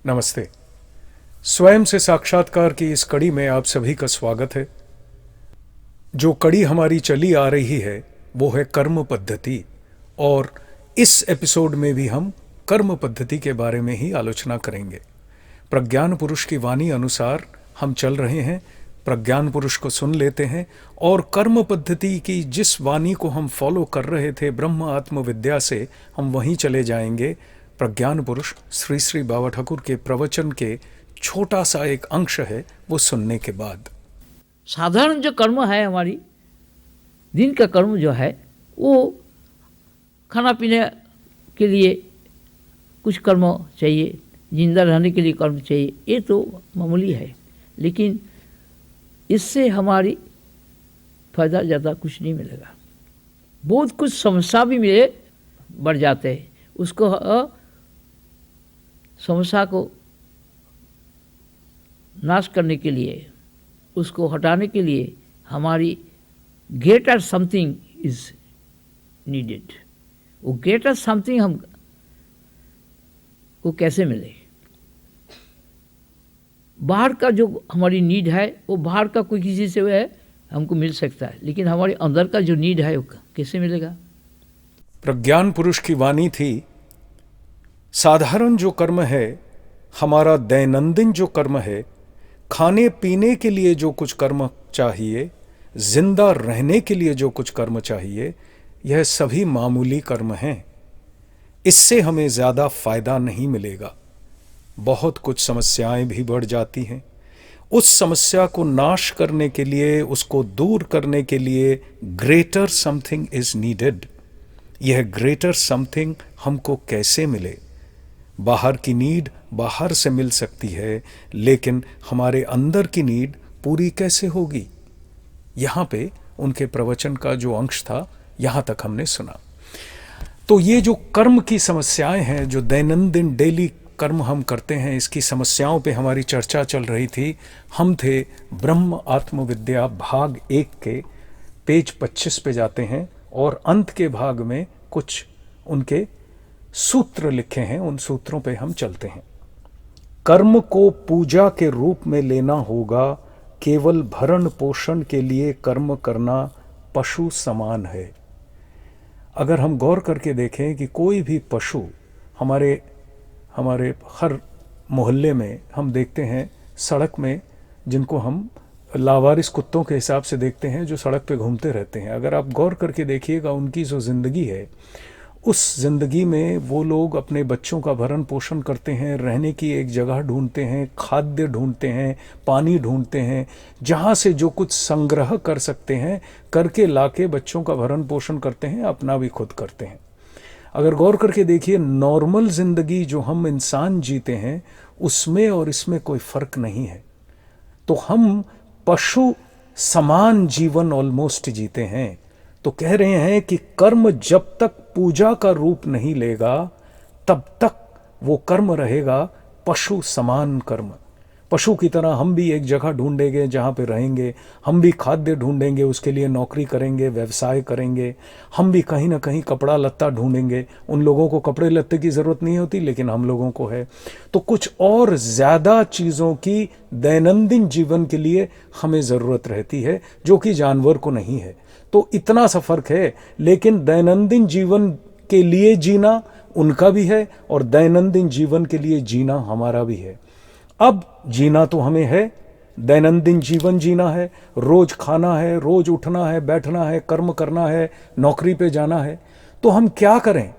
नमस्ते। स्वयं से साक्षात्कार की इस कड़ी में आप सभी का स्वागत है। जो कड़ी हमारी चली आ रही है वो है कर्म पद्धति, और इस एपिसोड में भी हम कर्म पद्धति के बारे में ही आलोचना करेंगे। प्रज्ञान पुरुष की वाणी अनुसार हम चल रहे हैं। प्रज्ञान पुरुष को सुन लेते हैं और कर्म पद्धति की जिस वाणी को हम फॉलो कर रहे थे ब्रह्म आत्म विद्या से, हम वहीं चले जाएंगे। प्रज्ञान पुरुष श्री श्री बाबा ठाकुर के प्रवचन के छोटा सा एक अंश है, वो सुनने के बाद। साधारण जो कर्म है, हमारी दिन का कर्म जो है, वो खाना पीने के लिए कुछ कर्म चाहिए, जिंदा रहने के लिए कर्म चाहिए, ये तो मामूली है। लेकिन इससे हमारी फ़ायदा ज़्यादा कुछ नहीं मिलेगा। बहुत कुछ समस्या भी मिले बढ़ जाते हैं। उसको समस्या को नाश करने के लिए, उसको हटाने के लिए हमारी ग्रेटर समथिंग इज नीडेड। वो ग्रेटर समथिंग हम को कैसे मिले? बाहर का जो हमारी नीड है वो बाहर का कोई किसी से है हमको मिल सकता है, लेकिन हमारे अंदर का जो नीड है वो कैसे मिलेगा? प्रज्ञान पुरुष की वाणी थी, साधारण जो कर्म है, हमारा दैनंदिन जो कर्म है, खाने पीने के लिए जो कुछ कर्म चाहिए, जिंदा रहने के लिए जो कुछ कर्म चाहिए, यह सभी मामूली कर्म हैं। इससे हमें ज़्यादा फायदा नहीं मिलेगा। बहुत कुछ समस्याएं भी बढ़ जाती हैं। उस समस्या को नाश करने के लिए, उसको दूर करने के लिए ग्रेटर समथिंग इज नीडेड। यह ग्रेटर समथिंग हमको कैसे मिले? बाहर की नीड बाहर से मिल सकती है, लेकिन हमारे अंदर की नीड पूरी कैसे होगी? यहाँ पे उनके प्रवचन का जो अंश था, यहाँ तक हमने सुना। तो ये जो कर्म की समस्याएं हैं, जो दैनंदिन डेली कर्म हम करते हैं, इसकी समस्याओं पे हमारी चर्चा चल रही थी। हम थे ब्रह्म आत्मविद्या भाग 1 के पेज 25 पे जाते हैं और अंत के भाग में कुछ उनके सूत्र लिखे हैं, उन सूत्रों पे हम चलते हैं। कर्म को पूजा के रूप में लेना होगा, केवल भरण पोषण के लिए कर्म करना पशु समान है। अगर हम गौर करके देखें कि कोई भी पशु, हमारे हर मोहल्ले में हम देखते हैं सड़क में, जिनको हम लावारिस कुत्तों के हिसाब से देखते हैं, जो सड़क पे घूमते रहते हैं। अगर आप गौर करके देखिएगा, उनकी जो ज़िंदगी है, उस ज़िंदगी में वो लोग अपने बच्चों का भरण पोषण करते हैं, रहने की एक जगह ढूंढते हैं, खाद्य ढूंढते हैं, पानी ढूंढते हैं, जहाँ से जो कुछ संग्रह कर सकते हैं करके लाके बच्चों का भरण पोषण करते हैं, अपना भी खुद करते हैं। अगर गौर करके देखिए, नॉर्मल ज़िंदगी जो हम इंसान जीते हैं, उसमें और इसमें कोई फ़र्क नहीं है। तो हम पशु समान जीवन ऑलमोस्ट जीते हैं। तो कह रहे हैं कि कर्म जब तक पूजा का रूप नहीं लेगा, तब तक वो कर्म रहेगा पशु समान कर्म। पशु की तरह हम भी एक जगह ढूंढेंगे जहाँ पे रहेंगे, हम भी खाद्य ढूंढेंगे, उसके लिए नौकरी करेंगे, व्यवसाय करेंगे, हम भी कहीं ना कहीं कपड़ा लत्ता ढूंढेंगे। उन लोगों को कपड़े लत्ते की ज़रूरत नहीं होती, लेकिन हम लोगों को है। तो कुछ और ज़्यादा चीज़ों की दैनंदिन जीवन के लिए हमें ज़रूरत रहती है, जो कि जानवर को नहीं है। तो इतना सा फर्क है, लेकिन दैनंदिन जीवन के लिए जीना उनका भी है और दैनंदिन जीवन के लिए जीना हमारा भी है। अब जीना तो हमें है, दैनंदिन जीवन जीना है, रोज खाना है, रोज उठना है, बैठना है, कर्म करना है, नौकरी पे जाना है। तो हम क्या करें?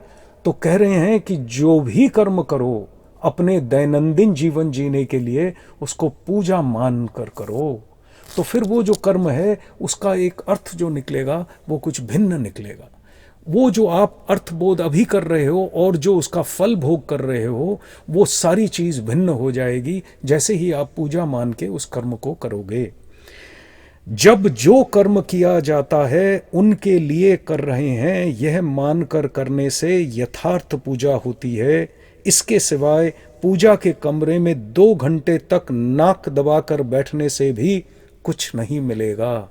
तो कह रहे हैं कि जो भी कर्म करो अपने दैनंदिन जीवन जीने के लिए, उसको पूजा मान कर करो। तो फिर वो जो कर्म है, उसका एक अर्थ जो निकलेगा वो कुछ भिन्न निकलेगा। वो जो आप अर्थबोध अभी कर रहे हो और जो उसका फल भोग कर रहे हो, वो सारी चीज़ भिन्न हो जाएगी जैसे ही आप पूजा मान के उस कर्म को करोगे। जब जो कर्म किया जाता है उनके लिए कर रहे हैं, यह मानकर करने से यथार्थ पूजा होती है। इसके सिवाय पूजा के कमरे में 2 घंटे तक नाक दबाकर बैठने से भी कुछ नहीं मिलेगा।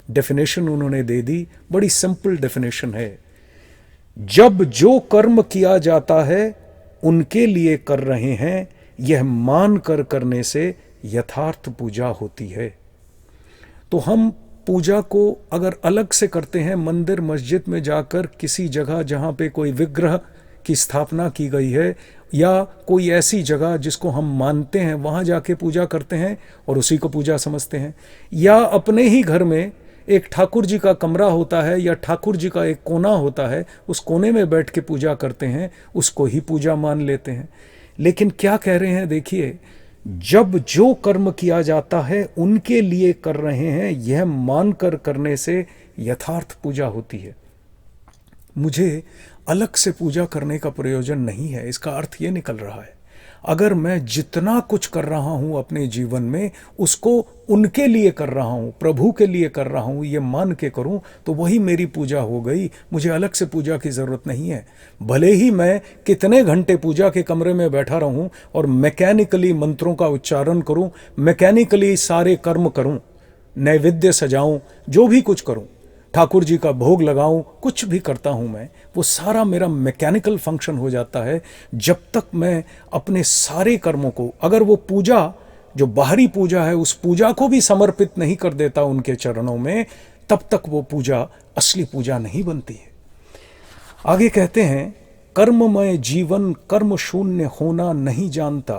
डेफिनेशन उन्होंने दे दी, बड़ी सिंपल डेफिनेशन है। जब जो कर्म किया जाता है उनके लिए कर रहे हैं, यह मान कर करने से यथार्थ पूजा होती है। तो हम पूजा को अगर अलग से करते हैं, मंदिर मस्जिद में जाकर किसी जगह जहाँ पे कोई विग्रह की स्थापना की गई है या कोई ऐसी जगह जिसको हम मानते हैं वहाँ जाके पूजा करते हैं और उसी को पूजा समझते हैं, या अपने ही घर में एक ठाकुर जी का कमरा होता है या ठाकुर जी का एक कोना होता है, उस कोने में बैठ के पूजा करते हैं, उसको ही पूजा मान लेते हैं। लेकिन क्या कह रहे हैं, देखिए, जब जो कर्म किया जाता है उनके लिए कर रहे हैं, यह मानकर करने से यथार्थ पूजा होती है। मुझे अलग से पूजा करने का प्रयोजन नहीं है। इसका अर्थ ये निकल रहा है, अगर मैं जितना कुछ कर रहा हूं अपने जीवन में उसको उनके लिए कर रहा हूं, प्रभु के लिए कर रहा हूं, ये मान के करूं तो वही मेरी पूजा हो गई। मुझे अलग से पूजा की जरूरत नहीं है। भले ही मैं कितने घंटे पूजा के कमरे में बैठा रहूं और मैकेनिकली मंत्रों का उच्चारण करूं, मैकेनिकली सारे कर्म करूं, नैवेद्य सजाऊं, जो भी कुछ करूं, ठाकुर जी का भोग लगाऊं, कुछ भी करता हूं मैं, वो सारा मेरा मैकेनिकल फंक्शन हो जाता है। जब तक मैं अपने सारे कर्मों को, अगर वो पूजा जो बाहरी पूजा है उस पूजा को भी समर्पित नहीं कर देता उनके चरणों में, तब तक वो पूजा असली पूजा नहीं बनती है। आगे कहते हैं, कर्ममय जीवन कर्म शून्य होना नहीं जानता,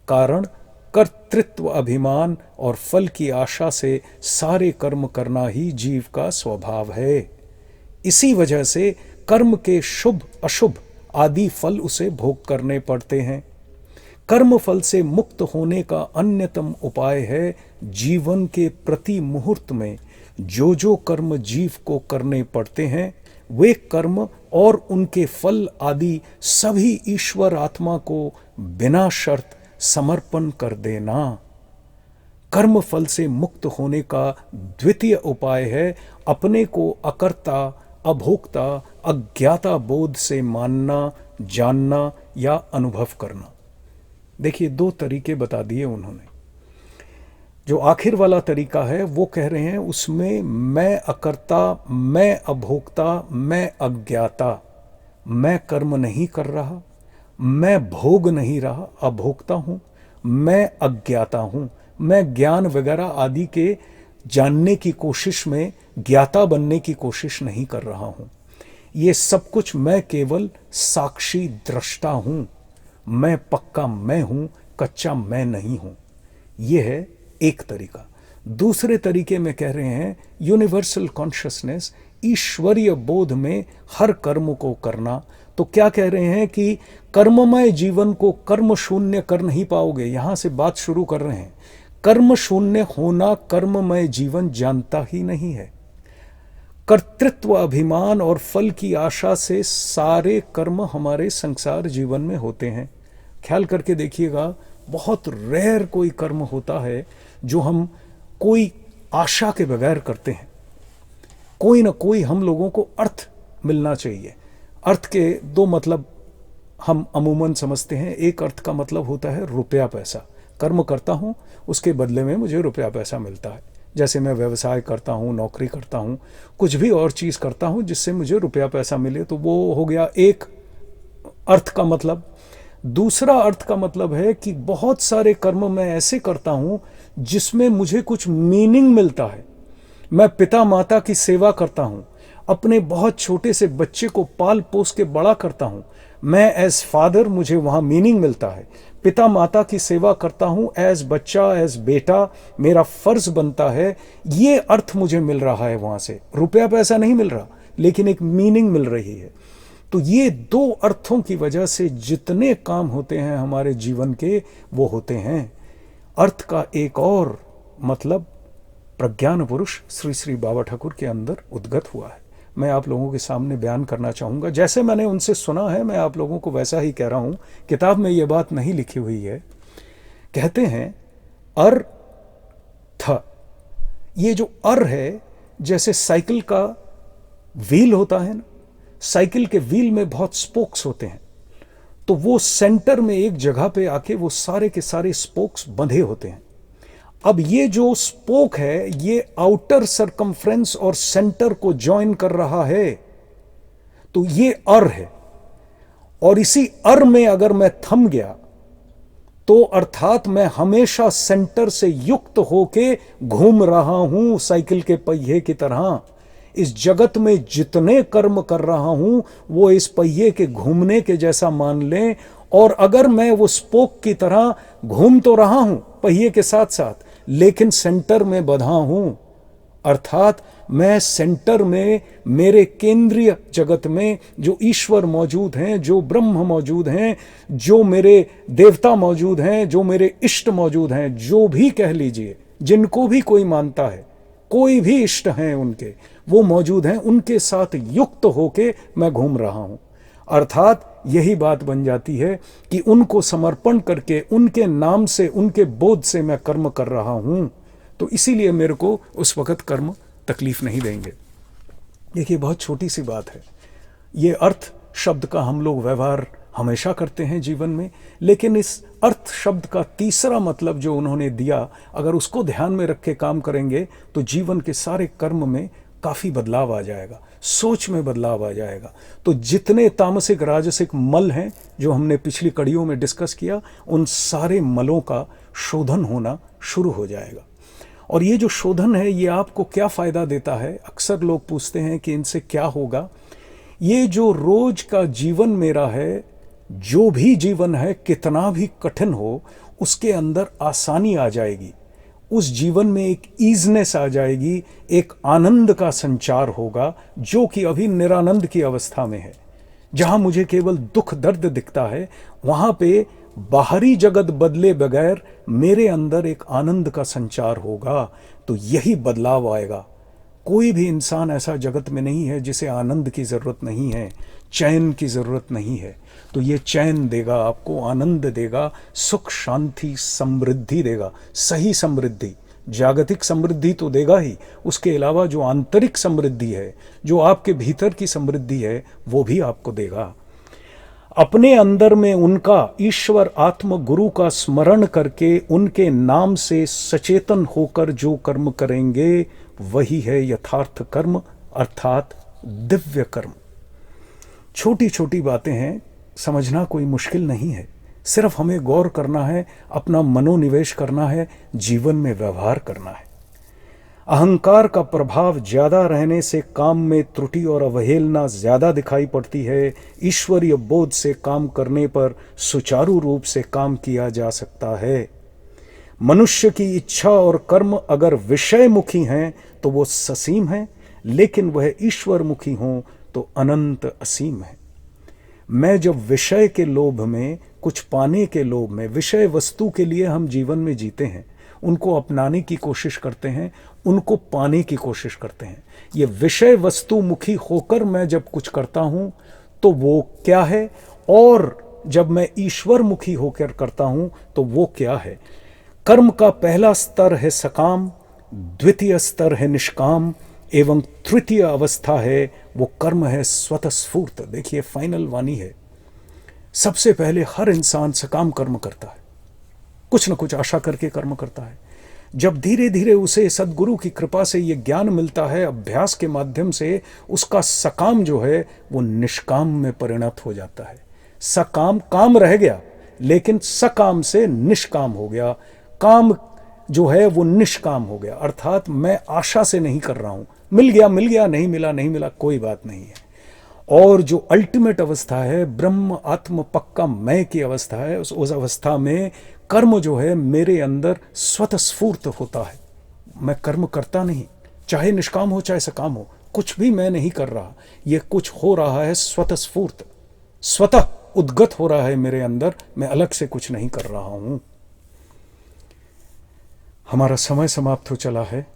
कारण कर्तृत्व अभिमान और फल की आशा से सारे कर्म करना ही जीव का स्वभाव है। इसी वजह से कर्म के शुभ अशुभ आदि फल उसे भोग करने पड़ते हैं। कर्म फल से मुक्त होने का अन्यतम उपाय है जीवन के प्रति मुहूर्त में जो जो कर्म जीव को करने पड़ते हैं वे कर्म और उनके फल आदि सभी ईश्वर आत्मा को बिना शर्त समर्पण कर देना। कर्म फल से मुक्त होने का द्वितीय उपाय है अपने को अकर्ता, अभोक्ता, अज्ञाता बोध से मानना, जानना या अनुभव करना। देखिए, दो तरीके बता दिए उन्होंने। जो आखिर वाला तरीका है वो कह रहे हैं उसमें मैं अकर्ता, मैं अभोक्ता, मैं अज्ञाता, मैं कर्म नहीं कर रहा, मैं भोग नहीं रहा, अभोक्ता हूँ, मैं अज्ञाता हूँ, मैं ज्ञान वगैरह आदि के जानने की कोशिश में ज्ञाता बनने की कोशिश नहीं कर रहा हूँ। ये सब कुछ मैं केवल साक्षी दृष्टा हूँ। मैं पक्का मैं हूँ, कच्चा मैं नहीं हूँ। ये है एक तरीका। दूसरे तरीके में कह रहे हैं यूनिवर्सल कॉन्शियसनेस, ईश्वरीय बोध में हर कर्म को करना। तो क्या कह रहे हैं कि कर्ममय जीवन को कर्म शून्य कर नहीं पाओगे। यहां से बात शुरू कर रहे हैं, कर्म शून्य होना कर्ममय जीवन जानता ही नहीं है। कर्तृत्व अभिमान और फल की आशा से सारे कर्म हमारे संसार जीवन में होते हैं। ख्याल करके देखिएगा, बहुत रेयर कोई कर्म होता है जो हम कोई आशा के बगैर करते हैं। कोई ना कोई हम लोगों को अर्थ मिलना चाहिए। अर्थ के दो मतलब हम अमूमन समझते हैं। एक अर्थ का मतलब होता है रुपया पैसा। कर्म करता हूँ, उसके बदले में मुझे रुपया पैसा मिलता है। जैसे मैं व्यवसाय करता हूँ, नौकरी करता हूँ, कुछ भी और चीज़ करता हूँ जिससे मुझे रुपया पैसा मिले, तो वो हो गया एक अर्थ का मतलब। दूसरा अर्थ का मतलब है कि बहुत सारे कर्म मैं ऐसे करता हूँ जिसमें मुझे कुछ मीनिंग मिलता है। मैं पिता माता की सेवा करता हूँ, अपने बहुत छोटे से बच्चे को पाल पोस के बड़ा करता हूँ। मैं एज फादर, मुझे वहाँ मीनिंग मिलता है। पिता माता की सेवा करता हूँ एज बच्चा, एज बेटा, मेरा फर्ज बनता है। ये अर्थ मुझे मिल रहा है वहाँ से। रुपया पैसा नहीं मिल रहा, लेकिन एक मीनिंग मिल रही है। तो ये दो अर्थों की वजह से जितने काम होते हैं हमारे जीवन के, वो होते हैं। अर्थ का एक और मतलब प्रज्ञान पुरुष श्री श्री बाबा ठाकुर के अंदर उद्गत हुआ है। मैं आप लोगों के सामने बयान करना चाहूँगा। जैसे मैंने उनसे सुना है, मैं आप लोगों को वैसा ही कह रहा हूँ। किताब में ये बात नहीं लिखी हुई है। कहते हैं अर्थ। ये जो अर है, जैसे साइकिल का व्हील होता है ना, साइकिल के व्हील में बहुत स्पोक्स होते हैं, तो वो सेंटर में एक जगह पे आके वो सारे के सारे स्पोक्स बंधे होते हैं। अब ये जो स्पोक है, ये आउटर सरकमफ्रेंस और सेंटर को ज्वाइन कर रहा है, तो ये अर है। और इसी अर में अगर मैं थम गया तो अर्थात मैं हमेशा सेंटर से युक्त होके घूम रहा हूं साइकिल के पहिए की तरह। इस जगत में जितने कर्म कर रहा हूं वो इस पहिए के घूमने के जैसा मान लें। और अगर मैं वो स्पोक की तरह घूम तो रहा हूं पहिए के साथ साथ, लेकिन सेंटर में बंधा हूं। अर्थात मैं सेंटर में, मेरे केंद्रीय जगत में जो ईश्वर मौजूद हैं, जो ब्रह्म मौजूद हैं, जो मेरे देवता मौजूद हैं, जो मेरे इष्ट मौजूद हैं, जो भी कह लीजिए, जिनको भी कोई मानता है, कोई भी इष्ट हैं उनके, वो मौजूद हैं, उनके साथ युक्त होके मैं घूम रहा हूं। अर्थात यही बात बन जाती है कि उनको समर्पण करके, उनके नाम से, उनके बोध से मैं कर्म कर रहा हूं। तो इसीलिए मेरे को उस वक्त कर्म तकलीफ नहीं देंगे। देखिए, बहुत छोटी सी बात है। ये अर्थ शब्द का हम लोग व्यवहार हमेशा करते हैं जीवन में, लेकिन इस अर्थ शब्द का तीसरा मतलब जो उन्होंने दिया, अगर उसको ध्यान में रख के काम करेंगे तो जीवन के सारे कर्म में काफ़ी बदलाव आ जाएगा, सोच में बदलाव आ जाएगा। तो जितने तामसिक राजसिक मल हैं जो हमने पिछली कड़ियों में डिस्कस किया, उन सारे मलों का शोधन होना शुरू हो जाएगा। और ये जो शोधन है, ये आपको क्या फ़ायदा देता है? अक्सर लोग पूछते हैं कि इनसे क्या होगा। ये जो रोज का जीवन मेरा है, जो भी जीवन है, कितना भी कठिन हो, उसके अंदर आसानी आ जाएगी। उस जीवन में एक ईजनेस आ जाएगी, एक आनंद का संचार होगा जो कि अभी निरानंद की अवस्था में है। जहाँ मुझे केवल दुख दर्द दिखता है, वहाँ पे बाहरी जगत बदले बगैर मेरे अंदर एक आनंद का संचार होगा। तो यही बदलाव आएगा। कोई भी इंसान ऐसा जगत में नहीं है जिसे आनंद की ज़रूरत नहीं है, चैन की ज़रूरत नहीं है। तो ये चैन देगा आपको, आनंद देगा, सुख शांति समृद्धि देगा। सही समृद्धि, जागतिक समृद्धि तो देगा ही, उसके अलावा जो आंतरिक समृद्धि है, जो आपके भीतर की समृद्धि है, वो भी आपको देगा। अपने अंदर में उनका ईश्वर आत्म गुरु का स्मरण करके, उनके नाम से सचेतन होकर जो कर्म करेंगे, वही है यथार्थ कर्म, अर्थात दिव्य कर्म। छोटी छोटी बातें हैं, समझना कोई मुश्किल नहीं है। सिर्फ हमें गौर करना है, अपना मनोनिवेश करना है, जीवन में व्यवहार करना है। अहंकार का प्रभाव ज्यादा रहने से काम में त्रुटि और अवहेलना ज्यादा दिखाई पड़ती है। ईश्वरीय बोध से काम करने पर सुचारू रूप से काम किया जा सकता है। मनुष्य की इच्छा और कर्म अगर विषयमुखी हैं तो वो ससीम हैं, लेकिन वह ईश्वरमुखी हों तो अनंत असीम है। मैं जब विषय के लोभ में, कुछ पाने के लोभ में, विषय वस्तु के लिए हम जीवन में जीते हैं, उनको अपनाने की कोशिश करते हैं, उनको पाने की कोशिश करते हैं। ये विषय वस्तु मुखी होकर मैं जब कुछ करता हूं तो वो क्या है, और जब मैं ईश्वर मुखी होकर करता हूं तो वो क्या है। कर्म का पहला स्तर है सकाम, द्वितीय स्तर है निष्काम, एवं तृतीय अवस्था है वो कर्म है स्वतःस्फूर्त। देखिए, फाइनल वाणी है। सबसे पहले हर इंसान सकाम कर्म करता है, कुछ न कुछ आशा करके कर्म करता है। जब धीरे धीरे उसे सद्गुरु की कृपा से ये ज्ञान मिलता है, अभ्यास के माध्यम से, उसका सकाम जो है वो निष्काम में परिणत हो जाता है। सकाम काम रह गया, लेकिन सकाम से निष्काम हो गया। काम जो है वो निष्काम हो गया, अर्थात मैं आशा से नहीं कर रहा हूं, मिल गया मिल गया, नहीं मिला नहीं मिला, कोई बात नहीं है। और जो अल्टीमेट अवस्था है, ब्रह्म आत्म पक्का मैं की अवस्था है, उस अवस्था में कर्म जो है मेरे अंदर स्वतःस्फूर्त होता है। मैं कर्म करता नहीं, चाहे निष्काम हो चाहे सकाम हो, कुछ भी मैं नहीं कर रहा। ये कुछ हो रहा है स्वतःस्फूर्त, स्वतः उद्गत हो रहा है मेरे अंदर, मैं अलग से कुछ नहीं कर रहा हूं। हमारा समय समाप्त हो चला है,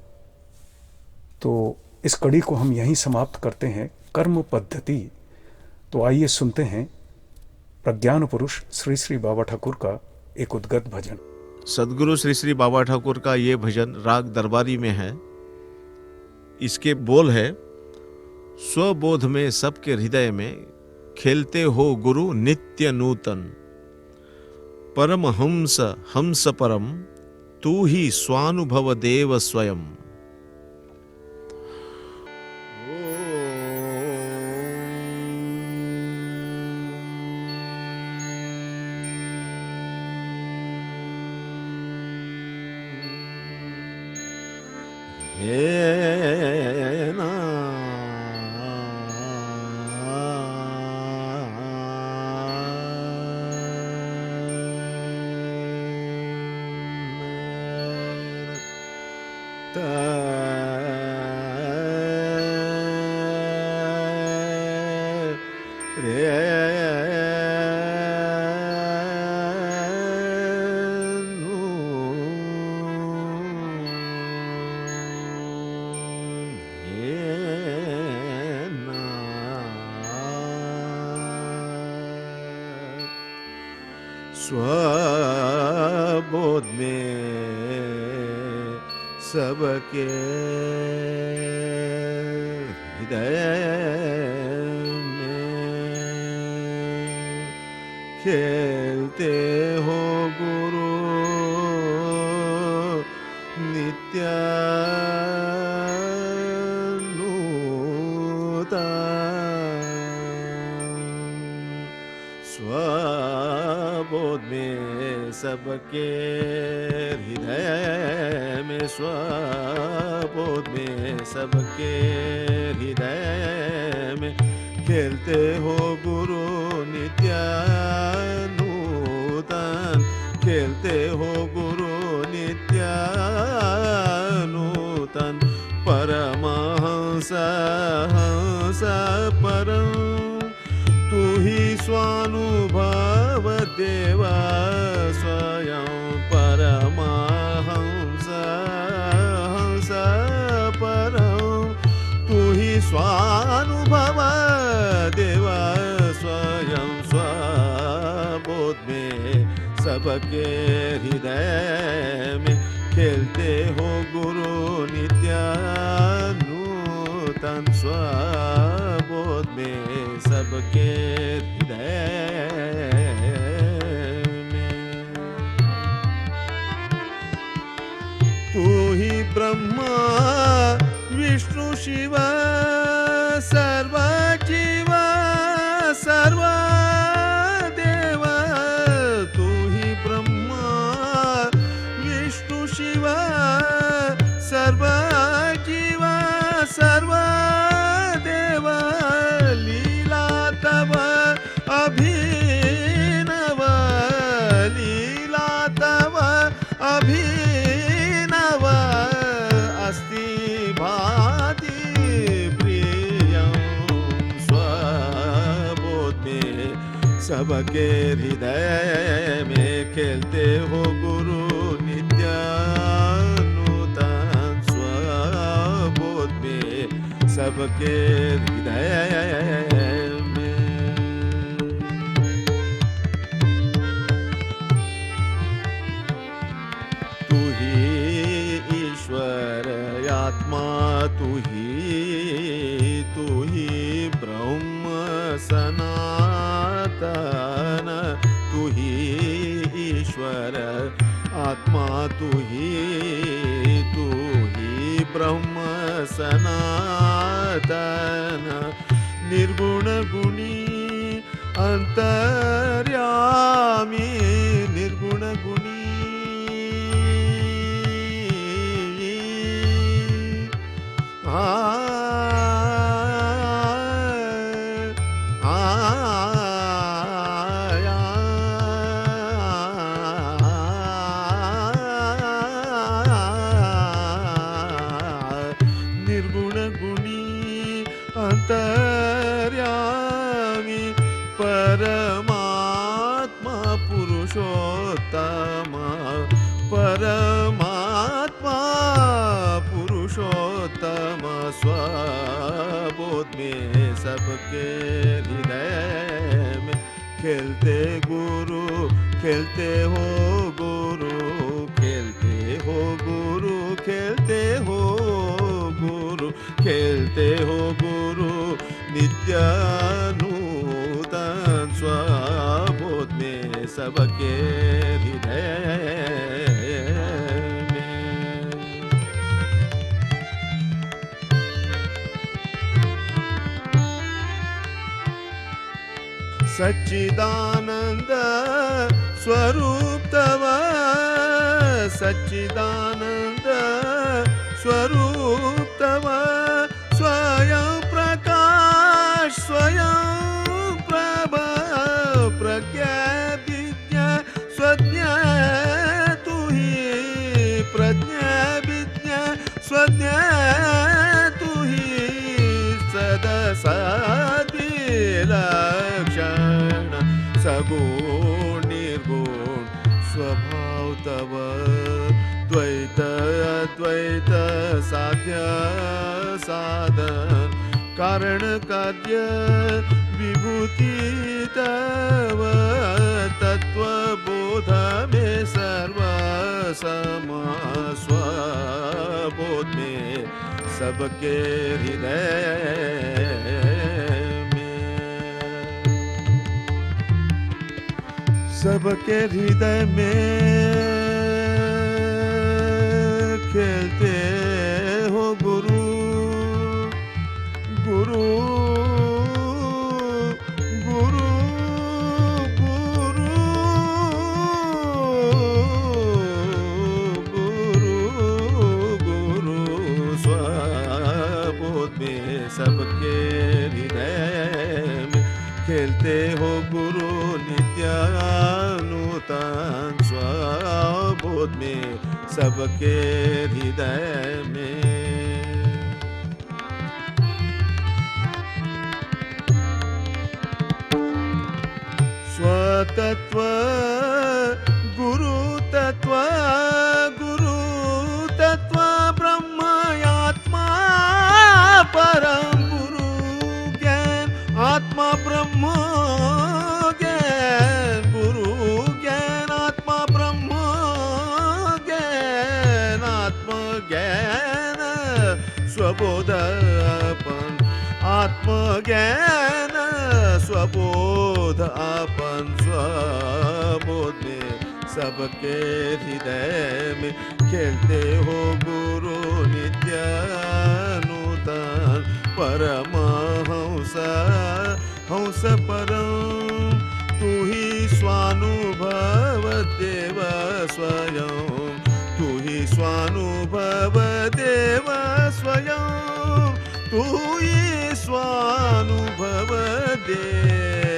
तो इस कड़ी को हम यहीं समाप्त करते हैं। कर्म पद्धति। तो आइए सुनते हैं प्रज्ञान पुरुष श्री श्री बाबा ठाकुर का एक उद्गत भजन। सदगुरु श्री श्री बाबा ठाकुर का ये भजन राग दरबारी में है। इसके बोल है, स्वबोध में सबके हृदय में खेलते हो गुरु नित्य नूतन, परम हंस हंस परम तू ही स्वानुभव देव स्वयं। हे ना स्वबोध में सबके हृदय में खेलते हो गुरु नित्यानूतन स्वबोध में सबके हृदय में स्वबोध में सबके हृदय में खेलते हो गुरु नित्यानूतन खेलते हो गुरु नित्यानूतन परमहंस हंस परम तू ही स्वानुभव देव स्वयं परमहंस हंस परम तू ही स्वानुभव देव स्वयं स्वबोध में सबके हृदय में खेलते हो गुरु नित्यानूतन स्वबोध में सबके हृदय में तू ही ब्रह्मा विष्णु शिव सर्व जीव सर्व देव तू ही ब्रह्मा विष्णु शिव सर्व जीव सर्व देव लीला तव अभिनव लीला तव अभिनव अस्ति भाति प्रियं स्वबोध में सबके हृदय में खेलते हो गुरु नित्यानूतन स्वबोध में सबके हृदय में तू ही ईश्वर आत्मा तू ही ब्रह्म सनातन तू ही ईश्वर आत्मा तू ही ब्रह्म सनातन निर्गुण गुणी अंतर्यामी निर्गुण गुणी निर्गुण गुणी अंतर्यामी परमात्मा पुरुषोत्तम परमात्मा पुरुषोत्तम स्वबोध में सबके हृदय में खेलते गुरु खेलते हो गुरु खेलते हो गुरु खेलते हो गुरु खेलते हो गुरु नित्यानूतन स्वबोध में सबके हृदय में सच्चिदानंद स्वरूप तव सच्चिदानंद स्वरूप तव स्वयं प्रकाश स्वयं प्रभ प्रज्ञा विद्या स्वज्ञा तू ही प्रज्ञा विद्या स्वज्ञा तू ही सदसादी लक्षण सगुण निर्गुण स्वभाव तव द्वैत अद्वैत साध्य साधन कारण कार्य विभूति तव तत्वबोध में सर्व सम स्वबोध में सबके हृदय सबके हृदय में खेलते हो गुरु गुरु गुरु गुरु गुरु गुरु स्वबोध में सबके हृदय में खेलते हो गुरु नित्यानूतन स्वबोध में सबके हृदय में स्वतत्व गुरु तत्व ब्रह्मयात्मा परम गुरु ज्ञान आत्मा ब्रह्म ज्ञान गुरु ज्ञान आत्मा ब्रह्म ज्ञान आत्म ज्ञान स्वबोधपन आत्मज्ञान स्वबोध अपन स्वबोध में सबके हृदय में खेलते हो गुरु नित्यानूतन परमहंस हंस परम तू ही स्वानुभव देव स्वयं तू ही स्वानुभव देव स्वयं तू ही स्वानुभव देव